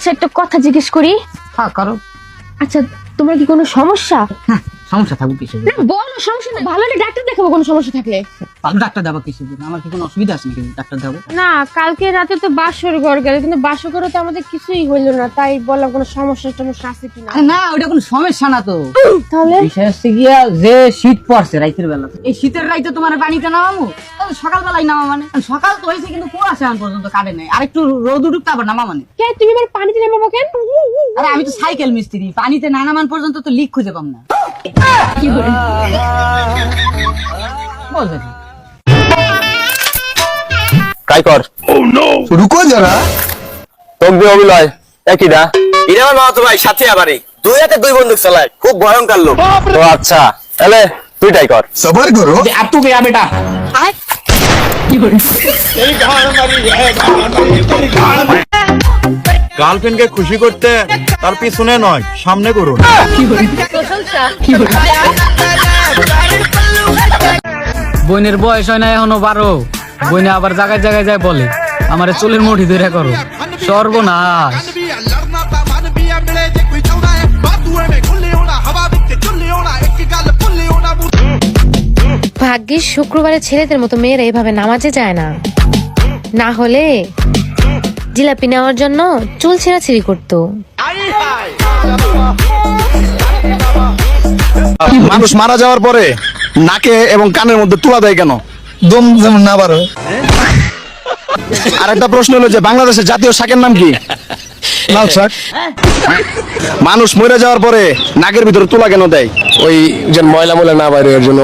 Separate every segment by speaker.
Speaker 1: আচ্ছা একটা কথা জিজ্ঞেস করি।
Speaker 2: হ্যাঁ করো।
Speaker 1: আচ্ছা তোমার কি কোনো সমস্যা?
Speaker 2: সমস্যা থাকবে কিসের জন্য?
Speaker 1: না বলো সমস্যা না, ভালো হলে ডাক্তার দেখাবো কোনো সমস্যা থাকলে।
Speaker 2: ভালো ডাক্তার দেবো কিসের জন্য? আমার কি কোনো অসুবিধা আছে নাকি ডাক্তার দেবো?
Speaker 1: না কালকে রাতে তো বাসর ঘর গেল, কিন্তু বাসর ঘরে তো আমাদের কিছুই হইলো না, তাই বললাম কোনো সমস্যা টমস্যা আছে কিনা।
Speaker 2: আরে না ওটা কোনো সমস্যা না তো।
Speaker 1: তাহলে
Speaker 2: বিষয় হচ্ছে গিয়া যে শীত পড়ছে রাইতের বেলা, এই শীতের রাইতে তোমার পানিতে নামাবো, তাহলে সকালবেলায় নামা মানে সকাল তো হয়েছে কিন্তু কুয়াশা এখন পর্যন্ত কাটে নাই, আর একটু রোদ উঠুক তারপর নামা মানে।
Speaker 1: কে তুমি আমার পানিতে নামাবো কেন?
Speaker 2: আরে আমি তো সাইকেল মিস্ত্রি, পানিতে না নামান পর্যন্ত তো লিক খুঁজে পাম না।
Speaker 1: কি করে?
Speaker 2: বলবে না।
Speaker 3: কাই কর
Speaker 4: রুকো যারা
Speaker 3: তোক দিয়ে অবিলয় একইটা এটা আমার মামাতো ভাই সাথে আবারই দুই হাতে দুই বন্দুক চালায় খুব ভয়ঙ্কর লোক। তো আচ্ছা তাহলে তুই ট্রাই কর।
Speaker 4: সবার করো
Speaker 2: अब तू गया बेटा।
Speaker 1: কি করে?
Speaker 5: গার্লফ্রেন্ডকে খুশি করতে তার পিছনে নয় সামনে করুন।
Speaker 1: কি করে? প্রশংসা। কি করে?
Speaker 6: বোনের বয়স হয় না এখনো 12, বইনে আবার জায়গায় জায়গায় যায় বলে আমারে চুলের মুঠি ধরে করো। সর্বনাশ।
Speaker 7: ভাগ্যিস শুক্রবারে ছেলেদের মতো মেয়েরা এভাবে নামাজে যায় না, না হলে জিলাপি নেওয়ার জন্য চুল ছেঁড়াছিড়ি করতো।
Speaker 4: মানুষ মারা যাওয়ার পরে নাকে এবং কানের মধ্যে তুলা দেয় কেন? দম যেমন না পারো। আর একটা প্রশ্ন হলো যে বাংলাদেশের জাতীয় শাকের নাম কি? লাল শাক। মানুষ মরে যাওয়ার পরে নাকের ভিতরে তুলা কেন দেয়?
Speaker 3: ওই যে ময়লা ময়লা না বাইরে এর জন্য।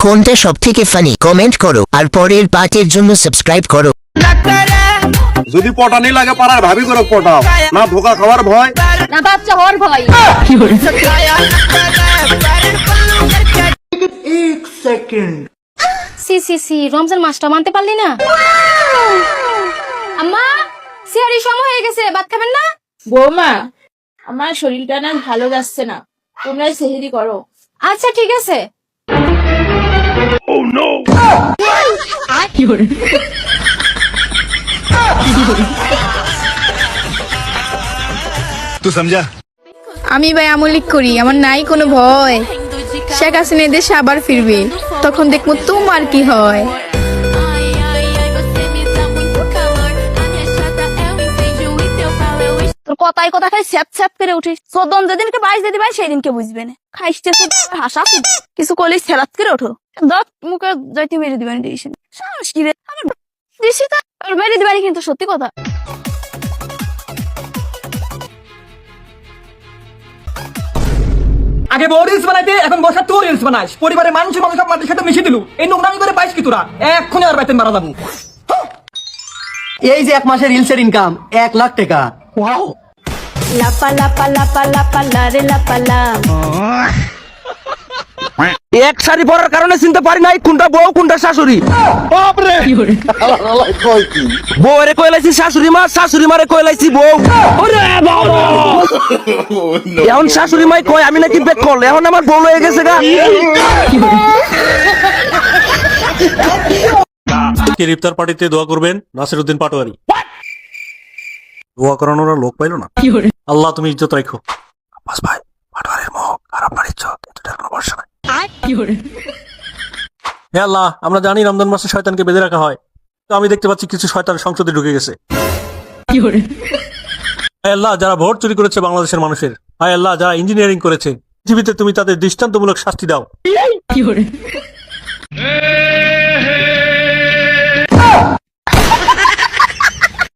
Speaker 8: কোনটা সব থেকে ফানি কমেন্ট করো আর পরের পার্টের জন্য সাবস্ক্রাইব করো।
Speaker 5: যদি পটানি লাগে পাড়ার ভাবি করে পটাও, না ধোকা খাওয়ার ভয়।
Speaker 1: না বাচ্চা হওয়ার ভয়।
Speaker 7: কি করে? সি সি সি রমজান মাসটা মানতে পারলি না?
Speaker 1: আম্মা সিয়ারি সময় হয়ে গেছে, ভাত খাবেন না?
Speaker 9: বৌমা আমার শরীরটা না ভালো যাচ্ছে না, তোমরা সেহরি করো।
Speaker 1: আচ্ছা ঠিক আছে।
Speaker 7: কি করে?
Speaker 4: তুই সমঝা?
Speaker 9: আমি ভাই আমলিক করি, আমার নাই কোনো ভয়। শেখ হাসিনা দেশে আবার ফিরবে, তখন দেখবো তোমার কি হয়। তোর কথাই কথা খাই স্যাপ স্যাপ করে উঠিস, সদন যেদিনকে বাইশ দিতে পাই সেই দিনকে বুঝবে না। খাইতে হাসা কিছু করলে সেরাত করে ওঠো, দত মুখে যাইতে বেরিয়ে দিবেন দিয়েছেন সাহস কি রে? আমি দিছি তা বেরিয়ে দিবানি, কিন্তু সত্যি কথা।
Speaker 6: আগে বউ রিলস বানাইতে, এখন বসা তুই রিলস বানাইস। পরিবারের মানুষের মানুষের সাথে মিশে দিলু, এই নোংরামি করে পাইস কি তোরা? এক্ষুনি আর বেতন মারা যাবো।
Speaker 2: এই যে এক মাসের রিলসের ইনকাম 1 লাখ টাকা। ওয়াও।
Speaker 9: লাপা লাপা লাপা লাপা লারে লাপা লা।
Speaker 3: এক শাড়ি পরার কারণে চিনতে পারি নাই কোনটা বউ কোনটা শাশুড়ি।
Speaker 7: কি করে?
Speaker 3: বউ রে কইলাইছি শাশুড়ি মা, শাশুড়ি মারে কইলাইছি বউ। এখন শাশুড়ি মাই কয় আমি নাকি বেক করলে, এখন আমার বউ হয়ে গেছে গা।
Speaker 5: কে ইফতার পার্টিতে দোয়া করবেন? নাসিরউদ্দিন পাটোয়ারি। দোয়া করানোর আর লোক পাইলো না।
Speaker 7: কি করে?
Speaker 5: আল্লাহ তুমি ইজ্জত রাখো। আব্বাস ভাই পাটোয়ারির মুখ আর আপনার ইজ্জত এটার কোনো ভরসা নাই।
Speaker 7: কি করে?
Speaker 5: হে আল্লাহ, আমরা জানি রমজান মাসে শয়তানকে বেঁধে রাখা হয়, তো আমি দেখতে পাচ্ছি কিছু শয়তান সংসদে ঢুকে গেছে।
Speaker 7: কি করে?
Speaker 5: হে আল্লাহ, যারা ভোট চুরি করেছে বাংলাদেশের মানুষের, হায় আল্লাহ যারা ইঞ্জিনিয়ারিং করেছে, পৃথিবীতে তুমি তাদের দৃষ্টান্তমূলক শাস্তি দাও।
Speaker 7: কি করে?